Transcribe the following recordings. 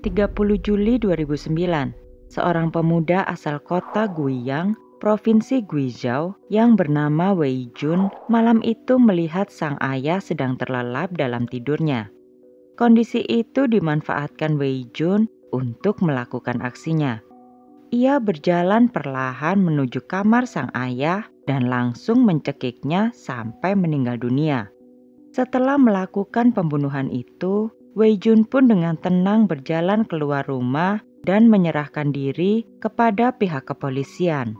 30 Juli 2009, seorang pemuda asal kota Guiyang, Provinsi Guizhou yang bernama Wei Jun malam itu melihat sang ayah sedang terlelap dalam tidurnya. Kondisi itu dimanfaatkan Wei Jun untuk melakukan aksinya. Ia berjalan perlahan menuju kamar sang ayah dan langsung mencekiknya sampai meninggal dunia. Setelah melakukan pembunuhan itu, Wei Jun pun dengan tenang berjalan keluar rumah dan menyerahkan diri kepada pihak kepolisian.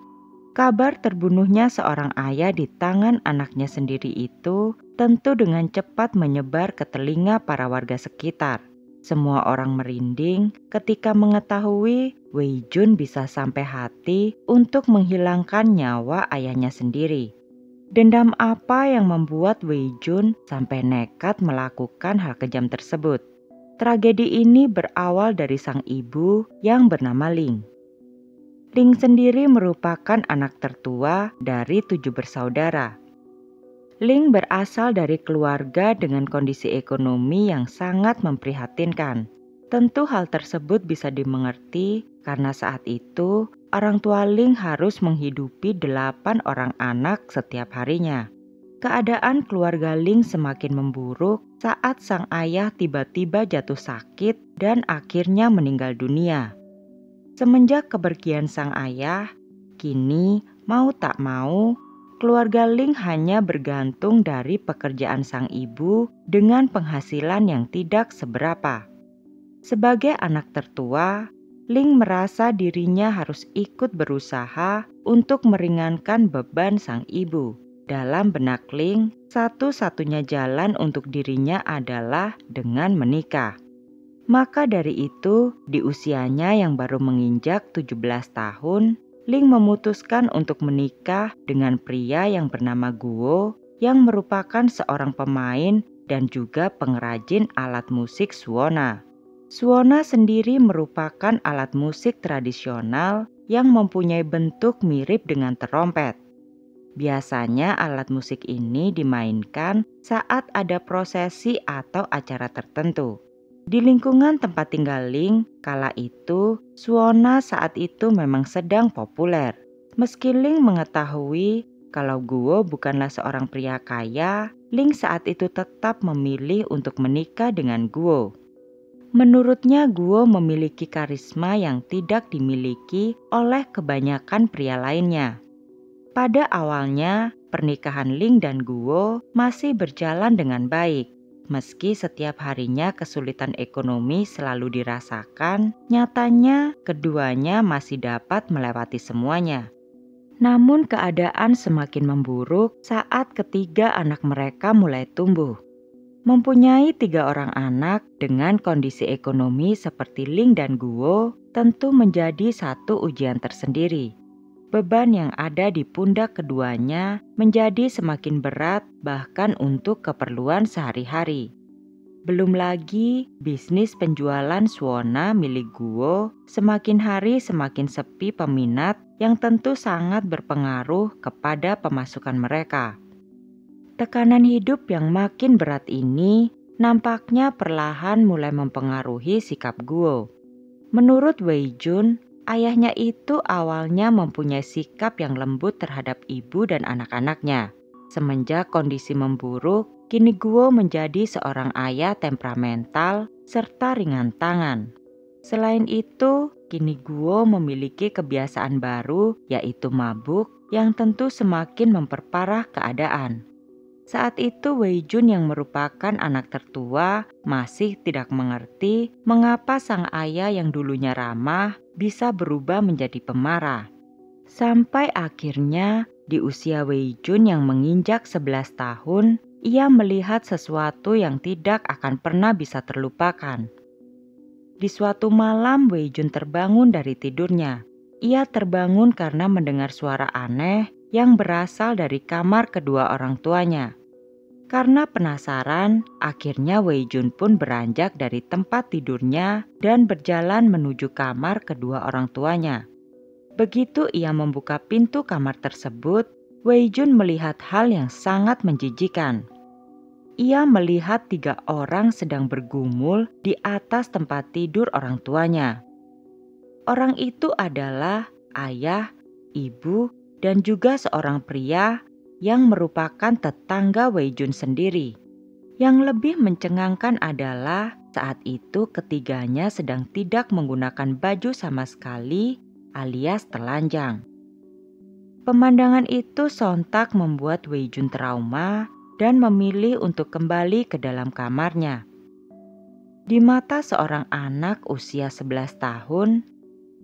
Kabar terbunuhnya seorang ayah di tangan anaknya sendiri itu tentu dengan cepat menyebar ke telinga para warga sekitar. Semua orang merinding ketika mengetahui Wei Jun bisa sampai hati untuk menghilangkan nyawa ayahnya sendiri. Dendam apa yang membuat Wei Jun sampai nekat melakukan hal kejam tersebut? Tragedi ini berawal dari sang ibu yang bernama Ling. Ling sendiri merupakan anak tertua dari 7 bersaudara. Ling berasal dari keluarga dengan kondisi ekonomi yang sangat memprihatinkan. Tentu hal tersebut bisa dimengerti karena saat itu orang tua Ling harus menghidupi 8 orang anak setiap harinya. Keadaan keluarga Ling semakin memburuk saat sang ayah tiba-tiba jatuh sakit dan akhirnya meninggal dunia. Semenjak kepergian sang ayah, kini mau tak mau, keluarga Ling hanya bergantung dari pekerjaan sang ibu dengan penghasilan yang tidak seberapa. Sebagai anak tertua, Ling merasa dirinya harus ikut berusaha untuk meringankan beban sang ibu. Dalam benak Ling, satu-satunya jalan untuk dirinya adalah dengan menikah. Maka dari itu, di usianya yang baru menginjak 17 tahun, Ling memutuskan untuk menikah dengan pria yang bernama Guo yang merupakan seorang pemain dan juga pengrajin alat musik suona. Suona sendiri merupakan alat musik tradisional yang mempunyai bentuk mirip dengan terompet. Biasanya alat musik ini dimainkan saat ada prosesi atau acara tertentu. Di lingkungan tempat tinggal Ling, kala itu, suona saat itu memang sedang populer. Meski Ling mengetahui kalau Guo bukanlah seorang pria kaya, Ling saat itu tetap memilih untuk menikah dengan Guo. Menurutnya Guo memiliki karisma yang tidak dimiliki oleh kebanyakan pria lainnya. Pada awalnya, pernikahan Ling dan Guo masih berjalan dengan baik. Meski setiap harinya kesulitan ekonomi selalu dirasakan, nyatanya keduanya masih dapat melewati semuanya. Namun keadaan semakin memburuk saat ketiga anak mereka mulai tumbuh. Mempunyai 3 orang anak dengan kondisi ekonomi seperti Ling dan Guo tentu menjadi satu ujian tersendiri. Beban yang ada di pundak keduanya menjadi semakin berat bahkan untuk keperluan sehari-hari. Belum lagi bisnis penjualan suona milik Guo semakin hari semakin sepi peminat yang tentu sangat berpengaruh kepada pemasukan mereka. Tekanan hidup yang makin berat ini nampaknya perlahan mulai mempengaruhi sikap Guo. Menurut Wei Jun, ayahnya itu awalnya mempunyai sikap yang lembut terhadap ibu dan anak-anaknya. Semenjak kondisi memburuk, kini Guo menjadi seorang ayah temperamental serta ringan tangan. Selain itu, kini Guo memiliki kebiasaan baru yaitu mabuk yang tentu semakin memperparah keadaan. Saat itu Wei Jun yang merupakan anak tertua masih tidak mengerti mengapa sang ayah yang dulunya ramah bisa berubah menjadi pemarah. Sampai akhirnya di usia Wei Jun yang menginjak 11 tahun, ia melihat sesuatu yang tidak akan pernah bisa terlupakan. Di suatu malam Wei Jun terbangun dari tidurnya. Ia terbangun karena mendengar suara aneh yang berasal dari kamar kedua orang tuanya. Karena penasaran, akhirnya Wei Jun pun beranjak dari tempat tidurnya dan berjalan menuju kamar kedua orang tuanya. Begitu ia membuka pintu kamar tersebut, Wei Jun melihat hal yang sangat menjijikan. ia melihat 3 orang sedang bergumul di atas tempat tidur orang tuanya. Orang itu adalah ayah, ibu, dan juga seorang pria yang merupakan tetangga Wei Jun sendiri. Yang lebih mencengangkan adalah saat itu ketiganya sedang tidak menggunakan baju sama sekali alias telanjang. Pemandangan itu sontak membuat Wei Jun trauma dan memilih untuk kembali ke dalam kamarnya. Di mata seorang anak usia 11 tahun,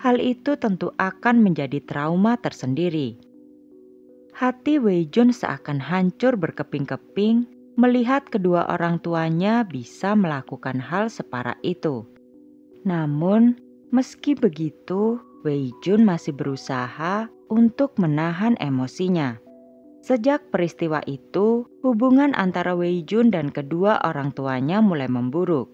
hal itu tentu akan menjadi trauma tersendiri. Hati Wei Jun seakan hancur berkeping-keping melihat kedua orang tuanya bisa melakukan hal separah itu. Namun, meski begitu, Wei Jun masih berusaha untuk menahan emosinya. Sejak peristiwa itu, hubungan antara Wei Jun dan kedua orang tuanya mulai memburuk.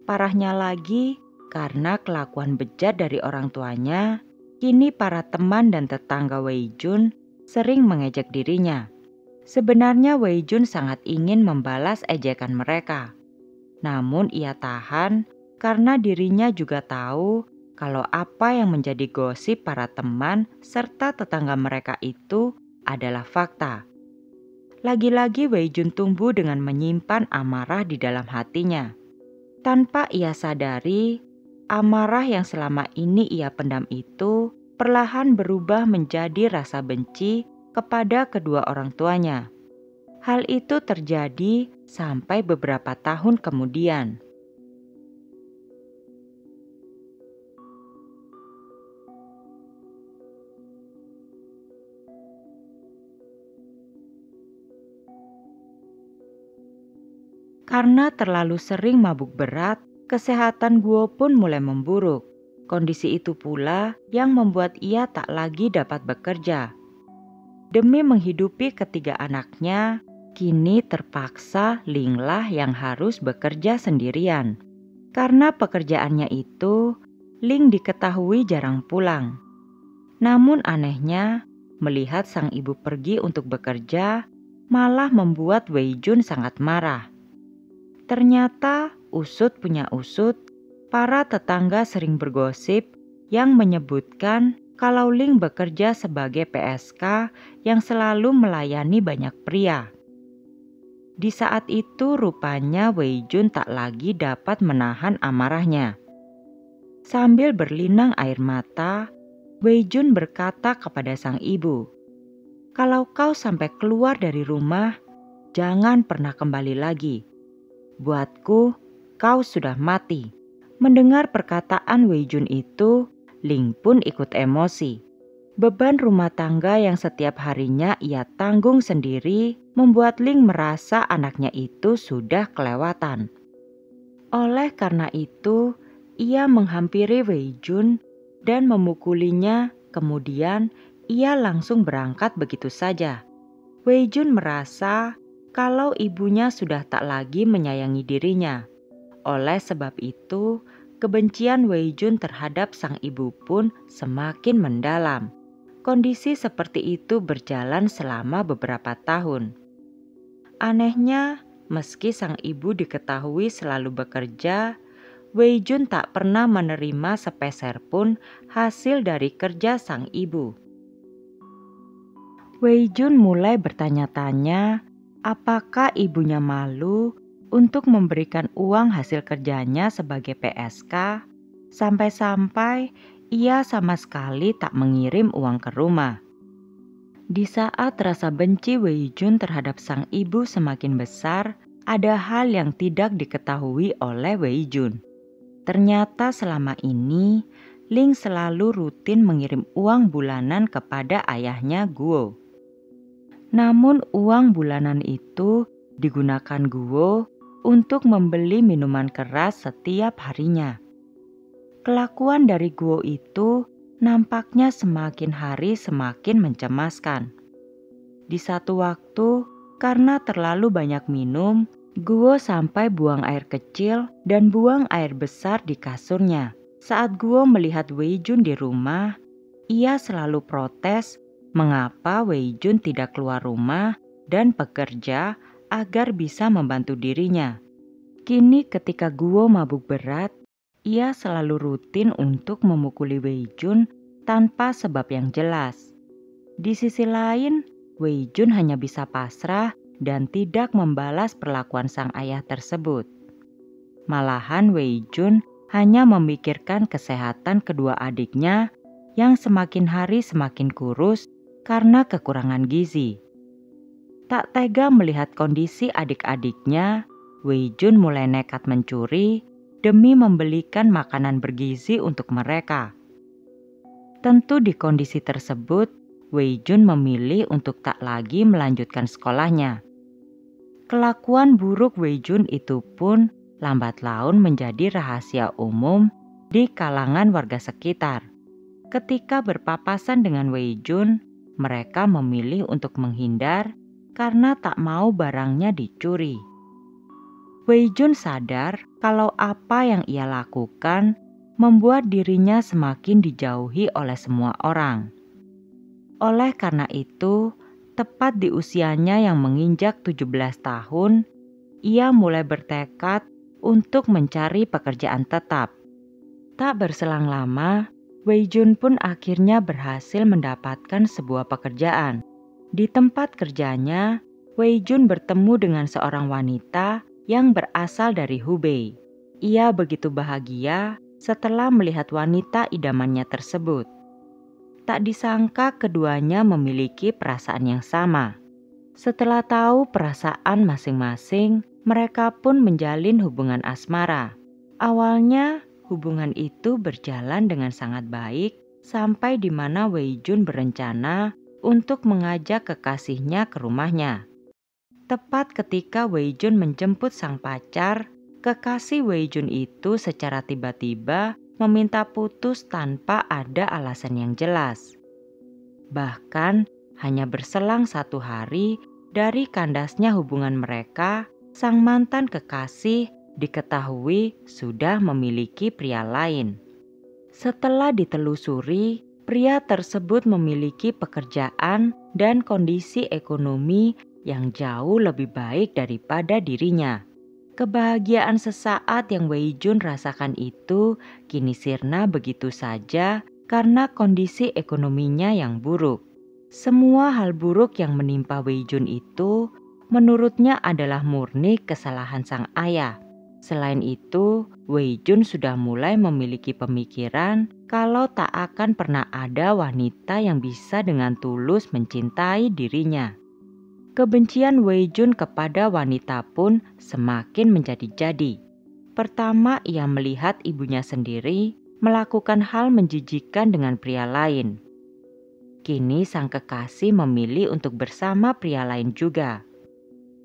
Parahnya lagi, karena kelakuan bejat dari orang tuanya, kini para teman dan tetangga Wei Jun sering mengejek dirinya. Sebenarnya Wei Jun sangat ingin membalas ejekan mereka. Namun ia tahan karena dirinya juga tahu kalau apa yang menjadi gosip para teman serta tetangga mereka itu adalah fakta. Lagi-lagi Wei Jun tumbuh dengan menyimpan amarah di dalam hatinya. Tanpa ia sadari, amarah yang selama ini ia pendam itu perlahan berubah menjadi rasa benci kepada kedua orang tuanya. Hal itu terjadi sampai beberapa tahun kemudian. Karena terlalu sering mabuk berat, kesehatan Guo pun mulai memburuk. Kondisi itu pula yang membuat ia tak lagi dapat bekerja. Demi menghidupi ketiga anaknya, kini terpaksa Ling lah yang harus bekerja sendirian. Karena pekerjaannya itu, Ling diketahui jarang pulang. Namun anehnya, melihat sang ibu pergi untuk bekerja, malah membuat Wei Jun sangat marah. Ternyata usut punya usut, para tetangga sering bergosip yang menyebutkan kalau Ling bekerja sebagai PSK yang selalu melayani banyak pria. Di saat itu rupanya Wei Jun tak lagi dapat menahan amarahnya. Sambil berlinang air mata, Wei Jun berkata kepada sang ibu, "Kalau kau sampai keluar dari rumah, jangan pernah kembali lagi. Buatku, kau sudah mati." Mendengar perkataan Wei Jun itu, Ling pun ikut emosi. Beban rumah tangga yang setiap harinya ia tanggung sendiri membuat Ling merasa anaknya itu sudah kelewatan. Oleh karena itu, ia menghampiri Wei Jun dan memukulinya, kemudian ia langsung berangkat begitu saja. Wei Jun merasa kalau ibunya sudah tak lagi menyayangi dirinya. Oleh sebab itu, kebencian Wei Jun terhadap sang ibu pun semakin mendalam. Kondisi seperti itu berjalan selama beberapa tahun. Anehnya, meski sang ibu diketahui selalu bekerja, Wei Jun tak pernah menerima sepeser pun hasil dari kerja sang ibu. Wei Jun mulai bertanya-tanya apakah ibunya malu untuk memberikan uang hasil kerjanya sebagai PSK, sampai-sampai ia sama sekali tak mengirim uang ke rumah. Di saat rasa benci Wei Jun terhadap sang ibu semakin besar, ada hal yang tidak diketahui oleh Wei Jun. Ternyata selama ini, Ling selalu rutin mengirim uang bulanan kepada ayahnya Guo. Namun uang bulanan itu digunakan Guo untuk membeli minuman keras setiap harinya. Kelakuan dari Guo itu nampaknya semakin hari semakin mencemaskan. Di satu waktu, karena terlalu banyak minum, Guo sampai buang air kecil dan buang air besar di kasurnya. Saat Guo melihat Wei Jun di rumah, ia selalu protes mengapa Wei Jun tidak keluar rumah dan bekerja agar bisa membantu dirinya. Kini ketika Guo mabuk berat, ia selalu rutin untuk memukuli Wei Jun tanpa sebab yang jelas. Di sisi lain, Wei Jun hanya bisa pasrah dan tidak membalas perlakuan sang ayah tersebut. Malahan Wei Jun hanya memikirkan kesehatan kedua adiknya yang semakin hari semakin kurus karena kekurangan gizi. Tak tega melihat kondisi adik-adiknya, Wei Jun mulai nekat mencuri demi membelikan makanan bergizi untuk mereka. Tentu di kondisi tersebut, Wei Jun memilih untuk tak lagi melanjutkan sekolahnya. Kelakuan buruk Wei Jun itu pun lambat laun menjadi rahasia umum di kalangan warga sekitar. Ketika berpapasan dengan Wei Jun, mereka memilih untuk menghindar karena tak mau barangnya dicuri. Wei Jun sadar kalau apa yang ia lakukan membuat dirinya semakin dijauhi oleh semua orang. Oleh karena itu, tepat di usianya yang menginjak 17 tahun, ia mulai bertekad untuk mencari pekerjaan tetap. Tak berselang lama, Wei Jun pun akhirnya berhasil mendapatkan sebuah pekerjaan. Di tempat kerjanya, Wei Jun bertemu dengan seorang wanita yang berasal dari Hubei. Ia begitu bahagia setelah melihat wanita idamannya tersebut. Tak disangka keduanya memiliki perasaan yang sama. Setelah tahu perasaan masing-masing, mereka pun menjalin hubungan asmara. Awalnya, hubungan itu berjalan dengan sangat baik sampai di mana Wei Jun berencana untuk mengajak kekasihnya ke rumahnya. Tepat ketika Wei Jun menjemput sang pacar, kekasih Wei Jun itu secara tiba-tiba meminta putus tanpa ada alasan yang jelas. Bahkan hanya berselang 1 hari dari kandasnya hubungan mereka, sang mantan kekasih diketahui sudah memiliki pria lain. Setelah ditelusuri, pria tersebut memiliki pekerjaan dan kondisi ekonomi yang jauh lebih baik daripada dirinya. Kebahagiaan sesaat yang Wei Jun rasakan itu kini sirna begitu saja karena kondisi ekonominya yang buruk. Semua hal buruk yang menimpa Wei Jun itu menurutnya adalah murni kesalahan sang ayah. Selain itu, Wei Jun sudah mulai memiliki pemikiran kalau tak akan pernah ada wanita yang bisa dengan tulus mencintai dirinya. Kebencian Wei Jun kepada wanita pun semakin menjadi-jadi. Pertama, ia melihat ibunya sendiri melakukan hal menjijikan dengan pria lain. Kini sang kekasih memilih untuk bersama pria lain juga.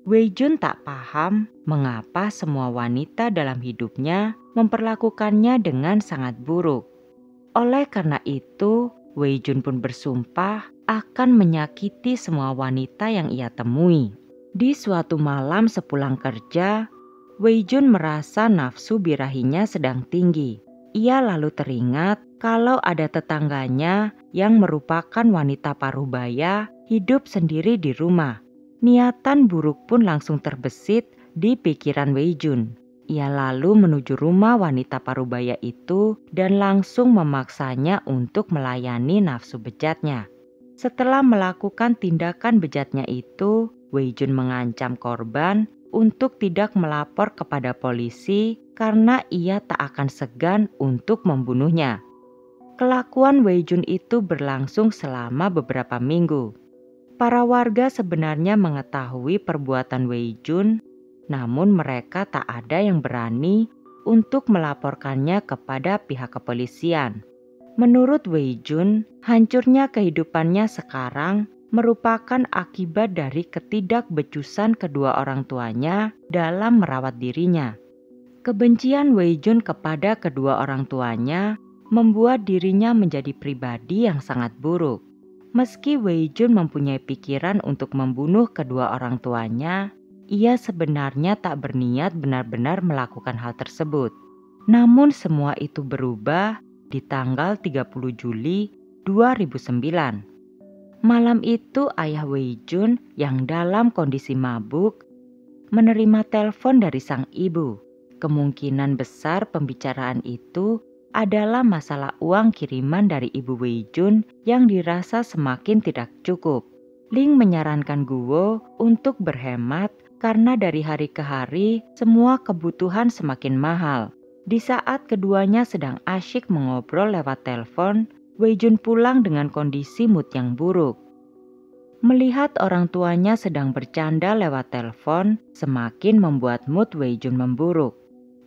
Wei Jun tak paham mengapa semua wanita dalam hidupnya memperlakukannya dengan sangat buruk. Oleh karena itu, Wei Jun pun bersumpah akan menyakiti semua wanita yang ia temui. Di suatu malam sepulang kerja, Wei Jun merasa nafsu birahinya sedang tinggi. Ia lalu teringat kalau ada tetangganya yang merupakan wanita parubaya hidup sendiri di rumah. Niatan buruk pun langsung terbesit di pikiran Wei Jun. Ia lalu menuju rumah wanita parubaya itu dan langsung memaksanya untuk melayani nafsu bejatnya. Setelah melakukan tindakan bejatnya itu, Wei Jun mengancam korban untuk tidak melapor kepada polisi karena ia tak akan segan untuk membunuhnya. Kelakuan Wei Jun itu berlangsung selama beberapa minggu. Para warga sebenarnya mengetahui perbuatan Wei Jun, namun mereka tak ada yang berani untuk melaporkannya kepada pihak kepolisian. Menurut Wei Jun, hancurnya kehidupannya sekarang merupakan akibat dari ketidakbecusan kedua orang tuanya dalam merawat dirinya. Kebencian Wei Jun kepada kedua orang tuanya membuat dirinya menjadi pribadi yang sangat buruk. Meski Wei Jun mempunyai pikiran untuk membunuh kedua orang tuanya, ia sebenarnya tak berniat benar-benar melakukan hal tersebut. Namun semua itu berubah di tanggal 30 Juli 2009. Malam itu ayah Wei Jun yang dalam kondisi mabuk menerima telepon dari sang ibu. Kemungkinan besar pembicaraan itu adalah masalah uang kiriman dari ibu Wei Jun yang dirasa semakin tidak cukup. Ling menyarankan Guo untuk berhemat karena dari hari ke hari semua kebutuhan semakin mahal. Di saat keduanya sedang asyik mengobrol lewat telepon, Wei Jun pulang dengan kondisi mood yang buruk. Melihat orang tuanya sedang bercanda lewat telepon semakin membuat mood Wei Jun memburuk.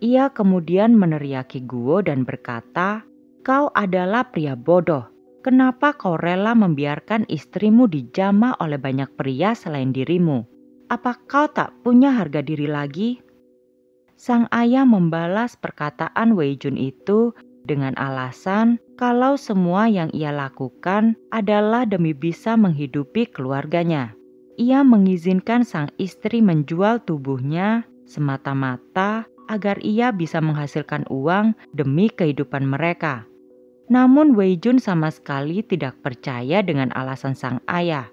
Ia kemudian meneriaki Guo dan berkata, "Kau adalah pria bodoh. Kenapa kau rela membiarkan istrimu dijamah oleh banyak pria selain dirimu? Apa kau tak punya harga diri lagi?" Sang ayah membalas perkataan Wei Jun itu dengan alasan kalau semua yang ia lakukan adalah demi bisa menghidupi keluarganya. Ia mengizinkan sang istri menjual tubuhnya semata-mata agar ia bisa menghasilkan uang demi kehidupan mereka. Namun Wei Jun sama sekali tidak percaya dengan alasan sang ayah.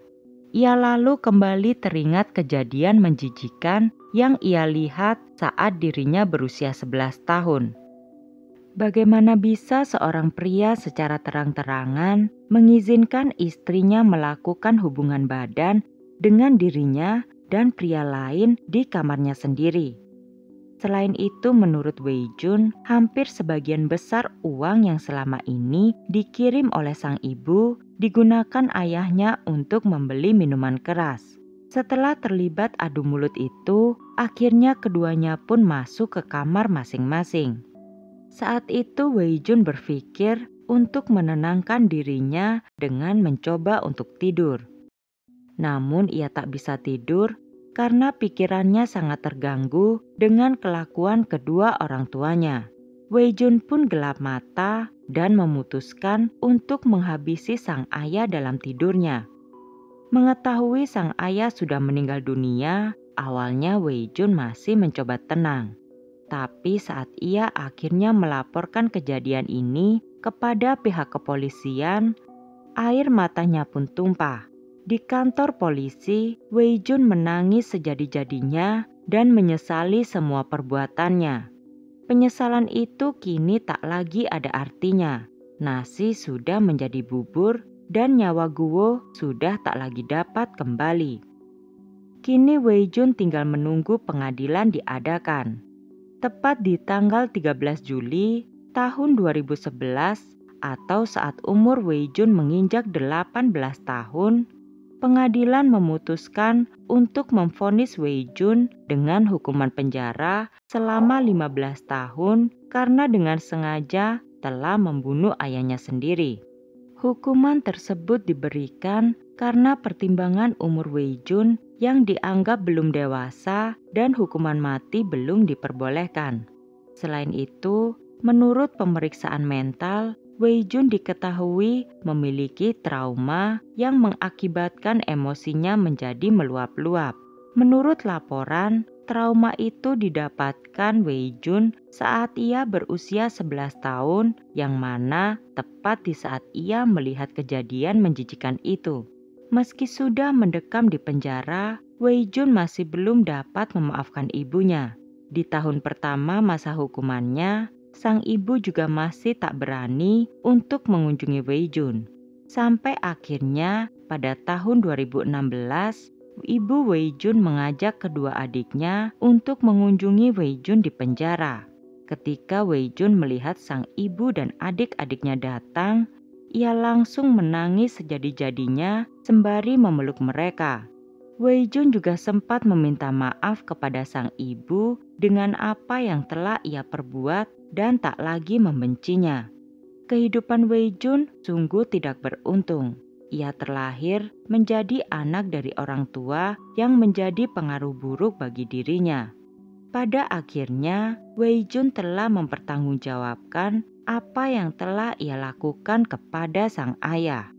Ia lalu kembali teringat kejadian menjijikan yang ia lihat saat dirinya berusia 11 tahun. Bagaimana bisa seorang pria secara terang-terangan mengizinkan istrinya melakukan hubungan badan dengan dirinya dan pria lain di kamarnya sendiri? Selain itu, menurut Wei Jun, hampir sebagian besar uang yang selama ini dikirim oleh sang ibu digunakan ayahnya untuk membeli minuman keras. Setelah terlibat adu mulut itu, akhirnya keduanya pun masuk ke kamar masing-masing. Saat itu Wei Jun berpikir untuk menenangkan dirinya dengan mencoba untuk tidur. Namun ia tak bisa tidur karena pikirannya sangat terganggu dengan kelakuan kedua orang tuanya. Wei Jun pun gelap mata dan memutuskan untuk menghabisi sang ayah dalam tidurnya. Mengetahui sang ayah sudah meninggal dunia, awalnya Wei Jun masih mencoba tenang. Tapi saat ia akhirnya melaporkan kejadian ini kepada pihak kepolisian, air matanya pun tumpah. Di kantor polisi, Wei Jun menangis sejadi-jadinya dan menyesali semua perbuatannya. Penyesalan itu kini tak lagi ada artinya. Nasi sudah menjadi bubur dan nyawa Guo sudah tak lagi dapat kembali. Kini Wei Jun tinggal menunggu pengadilan diadakan. Tepat di tanggal 13 Juli tahun 2011 atau saat umur Wei Jun menginjak 18 tahun, pengadilan memutuskan untuk memvonis Wei Jun dengan hukuman penjara selama 15 tahun karena dengan sengaja telah membunuh ayahnya sendiri. Hukuman tersebut diberikan karena pertimbangan umur Wei Jun yang dianggap belum dewasa dan hukuman mati belum diperbolehkan. Selain itu, menurut pemeriksaan mental, Wei Jun diketahui memiliki trauma yang mengakibatkan emosinya menjadi meluap-luap. Menurut laporan, trauma itu didapatkan Wei Jun saat ia berusia 11 tahun, yang mana tepat di saat ia melihat kejadian menjijikan itu. Meski sudah mendekam di penjara, Wei Jun masih belum dapat memaafkan ibunya. Di tahun pertama masa hukumannya, sang ibu juga masih tak berani untuk mengunjungi Wei Jun. Sampai akhirnya pada tahun 2016, ibu Wei Jun mengajak kedua adiknya untuk mengunjungi Wei Jun di penjara. Ketika Wei Jun melihat sang ibu dan adik-adiknya datang, ia langsung menangis sejadi-jadinya sembari memeluk mereka. Wei Jun juga sempat meminta maaf kepada sang ibu dengan apa yang telah ia perbuat dan tak lagi membencinya. Kehidupan Wei Jun sungguh tidak beruntung. Ia terlahir menjadi anak dari orang tua yang menjadi pengaruh buruk bagi dirinya. Pada akhirnya, Wei Jun telah mempertanggungjawabkan apa yang telah ia lakukan kepada sang ayah.